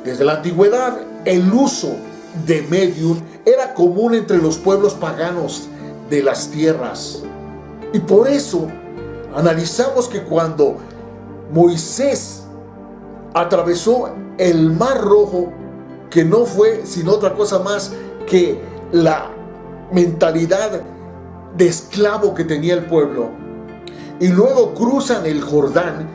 Desde la antigüedad, el uso de medium era común entre los pueblos paganos de las tierras. Y por eso analizamos que cuando Moisés atravesó el Mar Rojo, que no fue sino otra cosa más que la mentalidad de esclavo que tenía el pueblo, y luego cruzan el Jordán,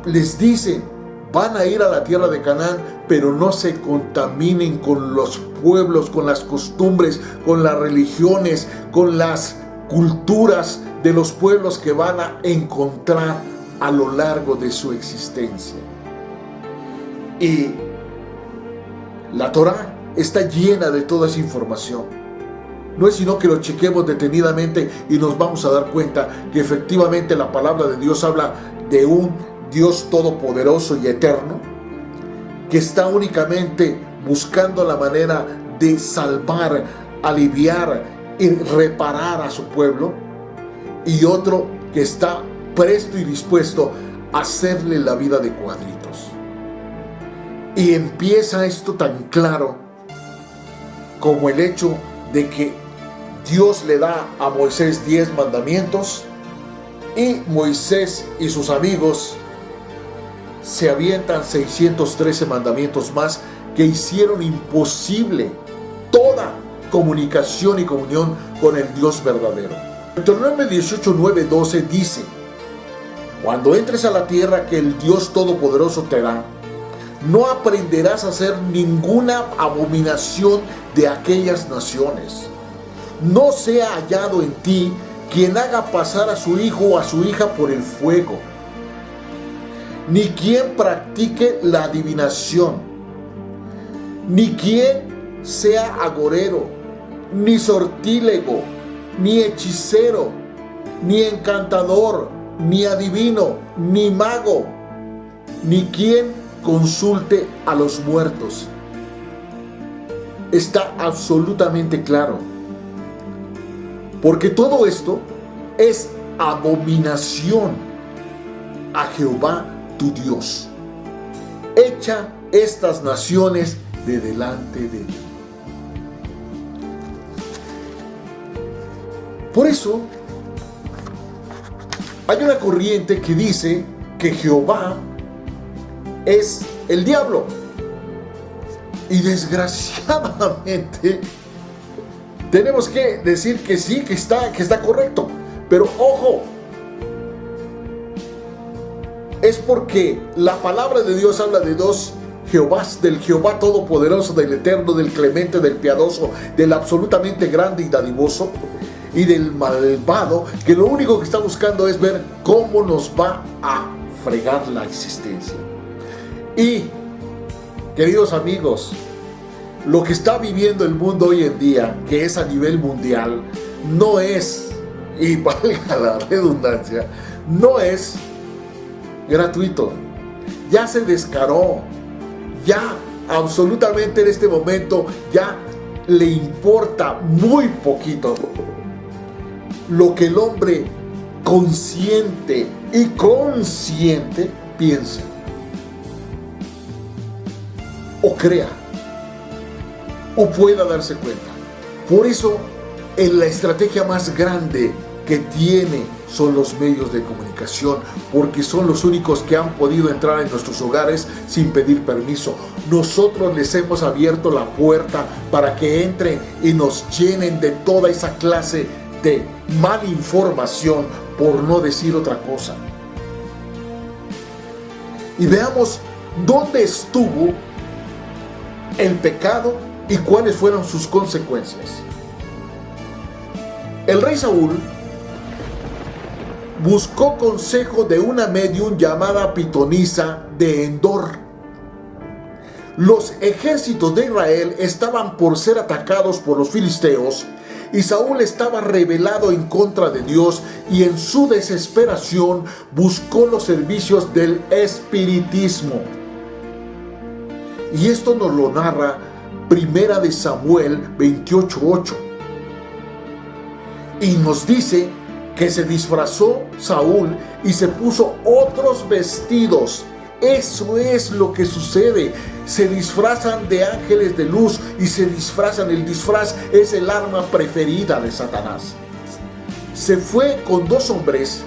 les dicen: van a ir a la tierra de Canaán, pero no se contaminen con los pueblos, con las costumbres, con las religiones, con las culturas de los pueblos que van a encontrar a lo largo de su existencia. Y la Torá está llena de toda esa información. No es sino que lo chequemos detenidamente y nos vamos a dar cuenta que efectivamente la palabra de Dios habla de un Dios todopoderoso y eterno, que está únicamente buscando la manera de salvar, aliviar y reparar a su pueblo, y otro que está presto y dispuesto a hacerle la vida de cuadritos. Y empieza esto tan claro como el hecho de que Dios le da a Moisés 10 mandamientos, y Moisés y sus amigos se avientan 613 mandamientos más que hicieron imposible toda comunicación y comunión con el Dios verdadero. Deuteronomio 18, 9, 12 dice: cuando entres a la tierra que el Dios Todopoderoso te da, no aprenderás a hacer ninguna abominación de aquellas naciones. No sea hallado en ti quien haga pasar a su hijo o a su hija por el fuego, ni quien practique la adivinación, ni quien sea agorero, ni sortílego, ni hechicero, ni encantador, ni adivino, ni mago, ni quien consulte a los muertos. Está absolutamente claro, porque todo esto es abominación a Jehová tu Dios. Echa estas naciones de delante de ti. Por eso hay una corriente que dice que Jehová es el diablo. Y desgraciadamente tenemos que decir que sí, que está correcto. Pero ojo, es porque la palabra de Dios habla de dos Jehovás: del Jehová todopoderoso, del eterno, del clemente, del piadoso, del absolutamente grande y dadivoso, y del malvado, que lo único que está buscando es ver cómo nos va a fregar la existencia. Y, queridos amigos, lo que está viviendo el mundo hoy en día, que es a nivel mundial, no es, y valga la redundancia, no es gratuito. Ya se descaró, ya absolutamente en este momento ya le importa muy poquito lo que el hombre consciente y consciente piensa o crea o pueda darse cuenta. Por eso la estrategia más grande que tiene son los medios de comunicación, porque son los únicos que han podido entrar en nuestros hogares sin pedir permiso. Nosotros les hemos abierto la puerta para que entren y nos llenen de toda esa clase de mala información, por no decir otra cosa. Y veamos dónde estuvo el pecado y cuáles fueron sus consecuencias. El rey Saúl buscó consejo de una medium llamada Pitonisa de Endor. Los ejércitos de Israel estaban por ser atacados por los filisteos, y Saúl estaba rebelado en contra de Dios, y en su desesperación buscó los servicios del espiritismo. Y esto nos lo narra Primera de Samuel 28:8. Y nos dice que se disfrazó Saúl y se puso otros vestidos Eso es lo que sucede. Se disfrazan de ángeles de luz y se disfrazan. El disfraz es el arma preferida de Satanás. Se fue con 2 hombres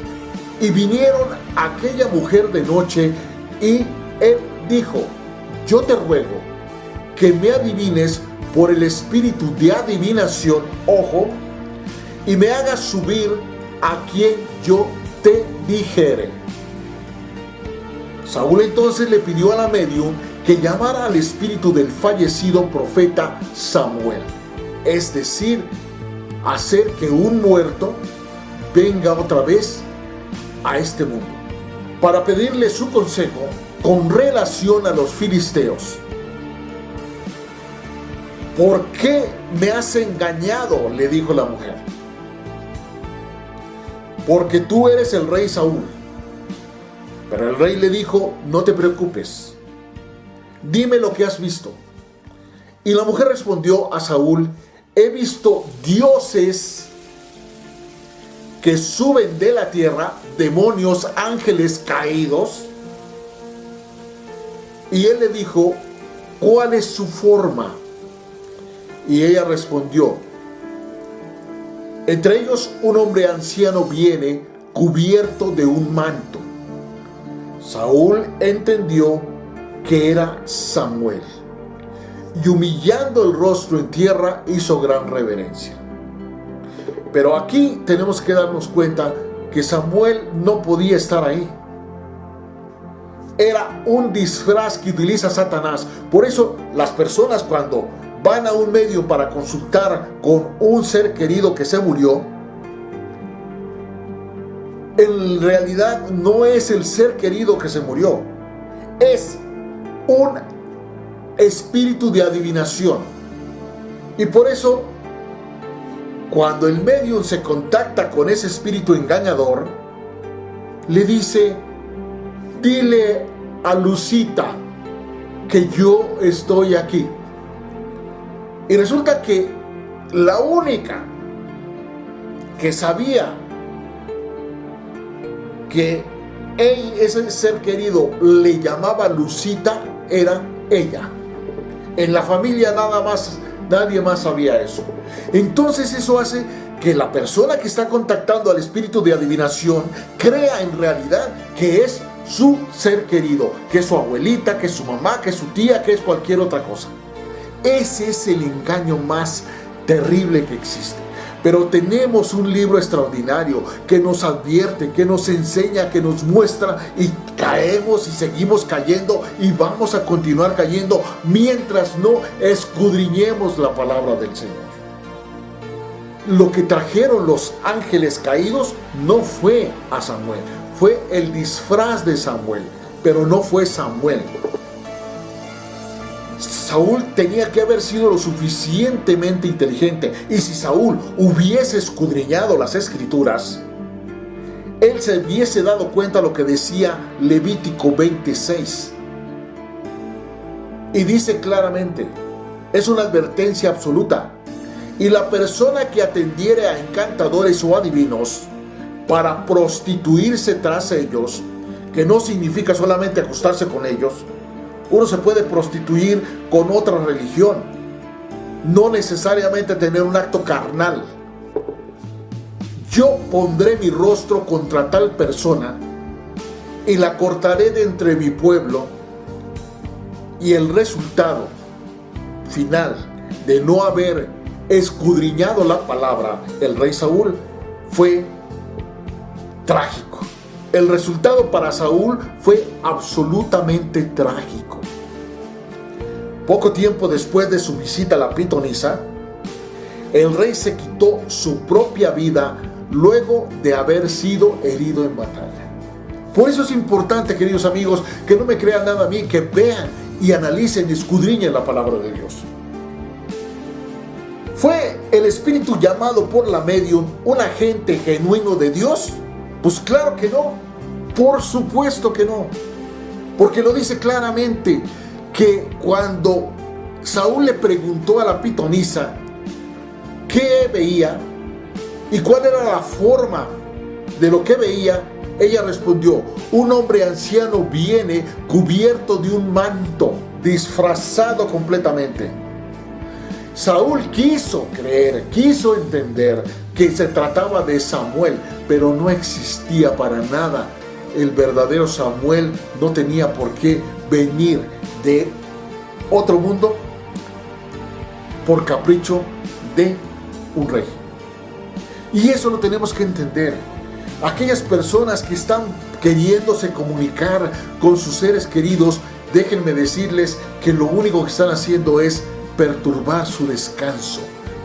y vinieron a aquella mujer de noche y él dijo: yo te ruego que me adivines por el espíritu de adivinación, ojo, y me hagas subir a quien yo te dijere. Saúl entonces le pidió a la medium que llamara al espíritu del fallecido profeta Samuel, es decir, hacer que un muerto venga otra vez a este mundo, para pedirle su consejo con relación a los filisteos. ¿Por qué me has engañado?, le dijo la mujer. Porque tú eres el rey Saúl. Pero el rey le dijo: no te preocupes, dime lo que has visto. Y la mujer respondió a Saúl: he visto dioses que suben de la tierra, demonios, ángeles caídos. Y él le dijo: ¿cuál es su forma? Y ella respondió: entre ellos un hombre anciano viene cubierto de un manto. Saúl entendió que era Samuel, y humillando el rostro en tierra hizo gran reverencia. Pero aquí tenemos que darnos cuenta que Samuel no podía estar ahí. Era un disfraz que utiliza Satanás. Por eso las personas, cuando van a un medio para consultar con un ser querido que se murió, en realidad no es el ser querido que se murió, es un espíritu de adivinación. Y por eso, cuando el medium se contacta con ese espíritu engañador, le dice: dile a Lucita que yo estoy aquí. Y resulta que la única que sabía que ese ser querido le llamaba Lucita era ella. En la familia nadie más sabía eso. Entonces eso hace que la persona que está contactando al espíritu de adivinación crea en realidad que es su ser querido, que es su abuelita, que es su mamá, que es su tía, que es cualquier otra cosa. Ese es el engaño más terrible que existe. Pero tenemos un libro extraordinario que nos advierte, que nos enseña, que nos muestra, y caemos y seguimos cayendo y vamos a continuar cayendo mientras no escudriñemos la palabra del Señor. Lo que trajeron los ángeles caídos no fue a Samuel, fue el disfraz de Samuel, pero no fue Samuel. Saúl tenía que haber sido lo suficientemente inteligente, y si Saúl hubiese escudriñado las escrituras, él se hubiese dado cuenta de lo que decía Levítico 26. Y dice claramente, es una advertencia absoluta: y la persona que atendiere a encantadores o adivinos para prostituirse tras ellos, que no significa solamente acostarse con ellos. Uno se puede prostituir con otra religión, no necesariamente tener un acto carnal. Yo pondré mi rostro contra tal persona y la cortaré de entre mi pueblo. Y el resultado final de no haber escudriñado la palabra, el rey Saúl, fue trágico. El resultado para Saúl fue absolutamente trágico. Poco tiempo después de su visita a la pitonisa, el rey se quitó su propia vida luego de haber sido herido en batalla. Por eso es importante, queridos amigos, que no me crean nada a mí, que vean y analicen y escudriñen la palabra de Dios. ¿Fue el espíritu llamado por la medium un agente genuino de Dios? Pues claro que no, por supuesto que no, porque lo dice claramente, que cuando Saúl le preguntó a la pitonisa qué veía y cuál era la forma de lo que veía, Ella respondió: un hombre anciano viene cubierto de un manto, disfrazado completamente. Saúl quiso creer, quiso entender que se trataba de Samuel, pero no existía para nada. El verdadero Samuel no tenía por qué venir de otro mundo por capricho de un rey. Y eso lo tenemos que entender. Aquellas personas que están queriéndose comunicar con sus seres queridos, déjenme decirles que lo único que están haciendo es perturbar su descanso,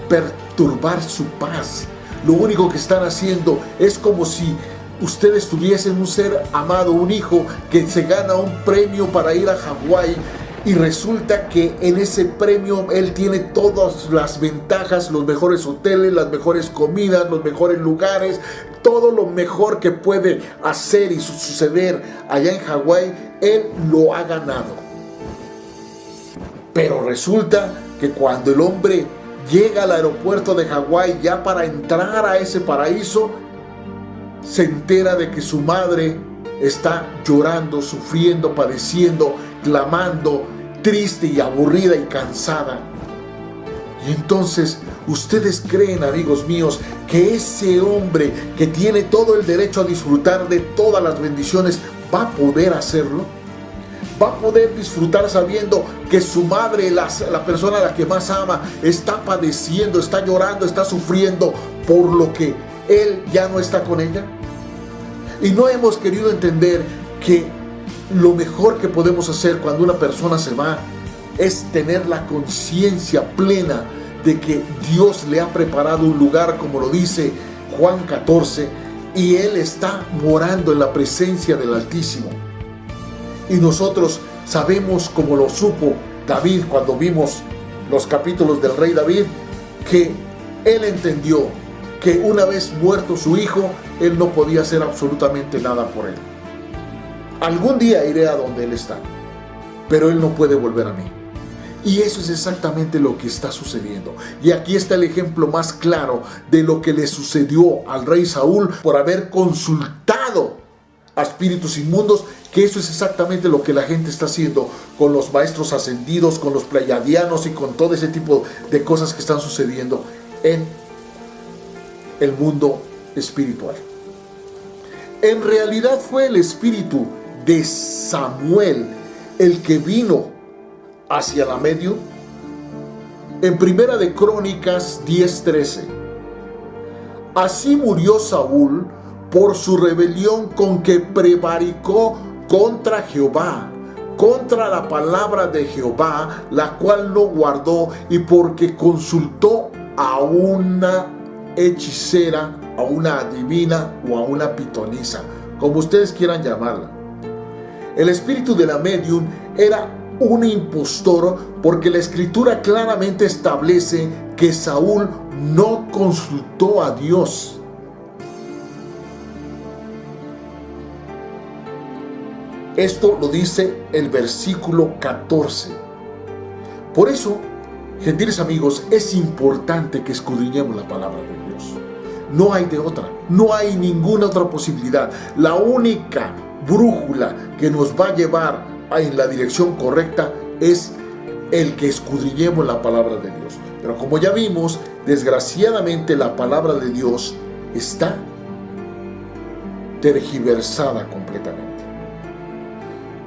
perturbar su paz. Lo único que están haciendo es como si ustedes tuviesen un ser amado, un hijo que se gana un premio para ir a Hawái, y resulta que en ese premio él tiene todas las ventajas, los mejores hoteles, las mejores comidas, los mejores lugares, todo lo mejor que puede hacer y suceder allá en Hawái, él lo ha ganado. Pero resulta que cuando el hombre llega al aeropuerto de Hawái ya para entrar a ese paraíso, se entera de que su madre está llorando, sufriendo, padeciendo, clamando, triste y aburrida y cansada. Y entonces, ¿ustedes creen, amigos míos, que ese hombre que tiene todo el derecho a disfrutar de todas las bendiciones va a poder hacerlo? ¿Va a poder disfrutar sabiendo que su madre, la persona a la que más ama, está padeciendo, está llorando, está sufriendo por lo que él ya no está con ella? Y no hemos querido entender que lo mejor que podemos hacer cuando una persona se va es tener la conciencia plena de que Dios le ha preparado un lugar, como lo dice Juan 14, y Él está morando en la presencia del Altísimo. Y nosotros sabemos, como lo supo David cuando vimos los capítulos del rey David, que él entendió que una vez muerto su hijo, él no podía hacer absolutamente nada por él. Algún día iré a donde él está, pero él no puede volver a mí. Y eso es exactamente lo que está sucediendo. Y aquí está el ejemplo más claro de lo que le sucedió al rey Saúl por haber consultado a espíritus inmundos, que eso es exactamente lo que la gente está haciendo con los maestros ascendidos, con los pleiadianos y con todo ese tipo de cosas que están sucediendo en el mundo espiritual. En realidad fue el espíritu de Samuel el que vino hacia la medium. En Primera de Crónicas 10:13, así murió Saúl por su rebelión con que prevaricó contra Jehová, contra la palabra de Jehová, la cual no guardó, y porque consultó a una hechicera, a una adivina o a una pitonisa, como ustedes quieran llamarla. El espíritu de la medium era un impostor, porque la escritura claramente establece que Saúl no consultó a Dios. Esto lo dice el versículo 14. Por eso, gentiles amigos, es importante que escudriñemos la palabra de Dios. No hay de otra, no hay ninguna otra posibilidad. La única brújula que nos va a llevar en la dirección correcta es el que escudriñemos la palabra de Dios. Pero como ya vimos, desgraciadamente la palabra de Dios está tergiversada completamente.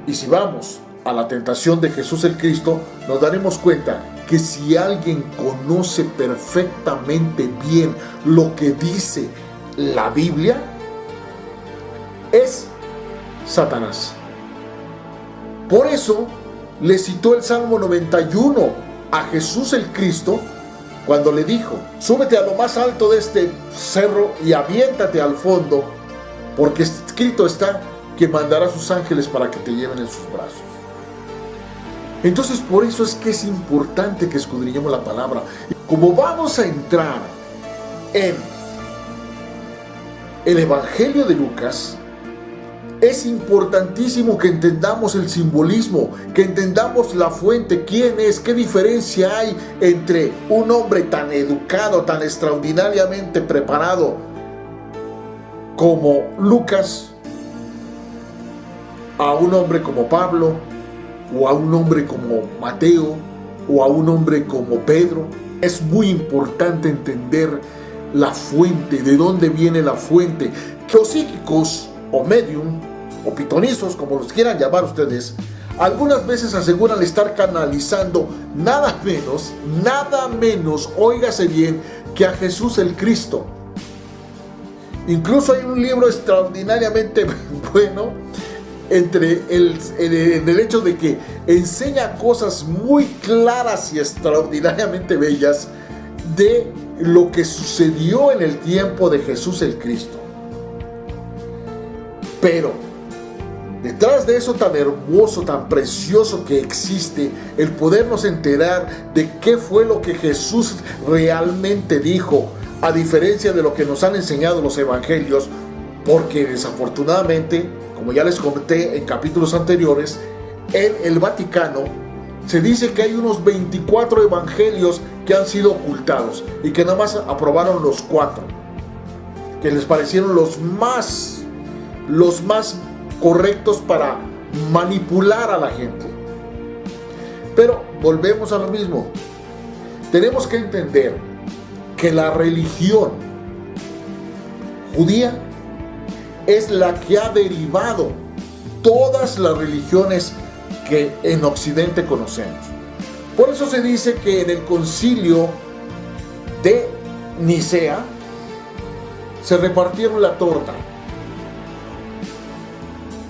Y si vamos a la tentación de Jesús el Cristo, nos daremos cuenta que si alguien conoce perfectamente bien lo que dice la Biblia, es Satanás. Por eso le citó el Salmo 91 a Jesús el Cristo cuando le dijo: súbete a lo más alto de este cerro y aviéntate al fondo, porque escrito está que mandará a sus ángeles para que te lleven en sus brazos. Entonces, por eso es que es importante que escudriñemos la palabra. Como vamos a entrar en el Evangelio de Lucas, es importantísimo que entendamos el simbolismo, que entendamos la fuente, quién es, qué diferencia hay entre un hombre tan educado, tan extraordinariamente preparado como Lucas, a un hombre como Pablo, o a un hombre como Mateo, o a un hombre como Pedro. Es muy importante entender la fuente, de dónde viene la fuente. Los psíquicos, o medium, o pitonizos, como los quieran llamar ustedes, algunas veces aseguran estar canalizando nada menos, óigase bien, que a Jesús el Cristo. Incluso hay un libro extraordinariamente bueno en el hecho de que enseña cosas muy claras y extraordinariamente bellas de lo que sucedió en el tiempo de Jesús el Cristo. Pero detrás de eso tan hermoso, tan precioso que existe, el podernos enterar de qué fue lo que Jesús realmente dijo, a diferencia de lo que nos han enseñado los evangelios, porque desafortunadamente, como ya les comenté en capítulos anteriores, en el Vaticano se dice que hay unos 24 evangelios que han sido ocultados y que nada más aprobaron los 4, que les parecieron los más correctos para manipular a la gente. Pero volvemos a lo mismo. Tenemos que entender que la religión judía es la que ha derivado todas las religiones que en Occidente conocemos. Por eso se dice que en el concilio de Nicea se repartieron la torta.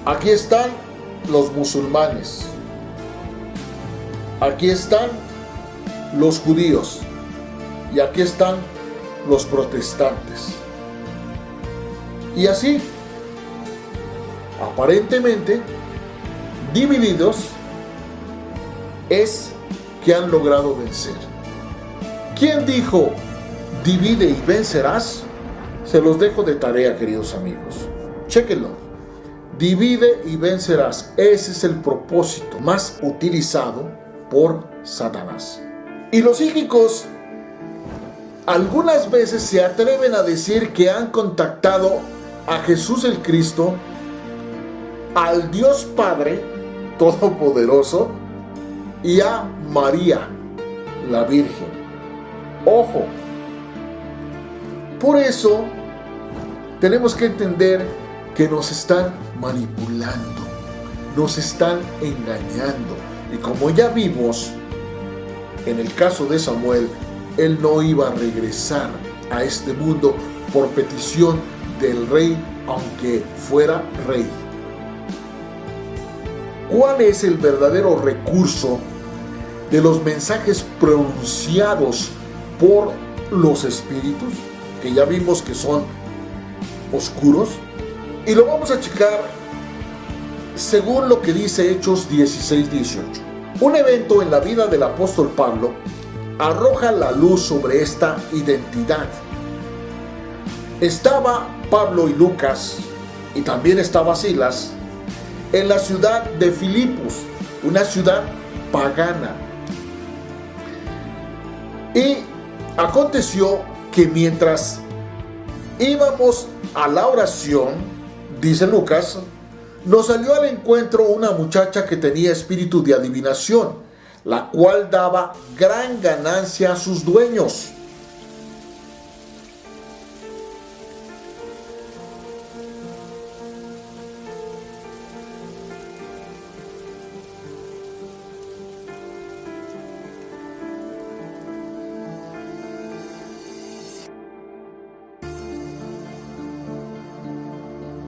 Aquí están los musulmanes, aquí están los judíos y aquí están los protestantes. Y así, aparentemente divididos, es que han logrado vencer. ¿Quién dijo divide y vencerás? Se los dejo de tarea, queridos amigos. Chéquenlo. Divide y vencerás. Ese es el propósito más utilizado por Satanás. Y los psíquicos algunas veces se atreven a decir que han contactado a Jesús el Cristo, al Dios Padre Todopoderoso y a María, la Virgen. Ojo. Por eso tenemos que entender que nos están manipulando, nos están engañando. Y como ya vimos, en el caso de Samuel, él no iba a regresar a este mundo por petición del rey, aunque fuera rey. ¿Cuál es el verdadero recurso de los mensajes pronunciados por los espíritus? Que ya vimos que son oscuros. Y lo vamos a checar según lo que dice Hechos 16-18. Un evento en la vida del apóstol Pablo arroja la luz sobre esta identidad. Estaba Pablo y Lucas, y también estaba Silas, en la ciudad de Filipos, una ciudad pagana. Y aconteció que mientras íbamos a la oración, dice Lucas, nos salió al encuentro una muchacha que tenía espíritu de adivinación, la cual daba gran ganancia a sus dueños.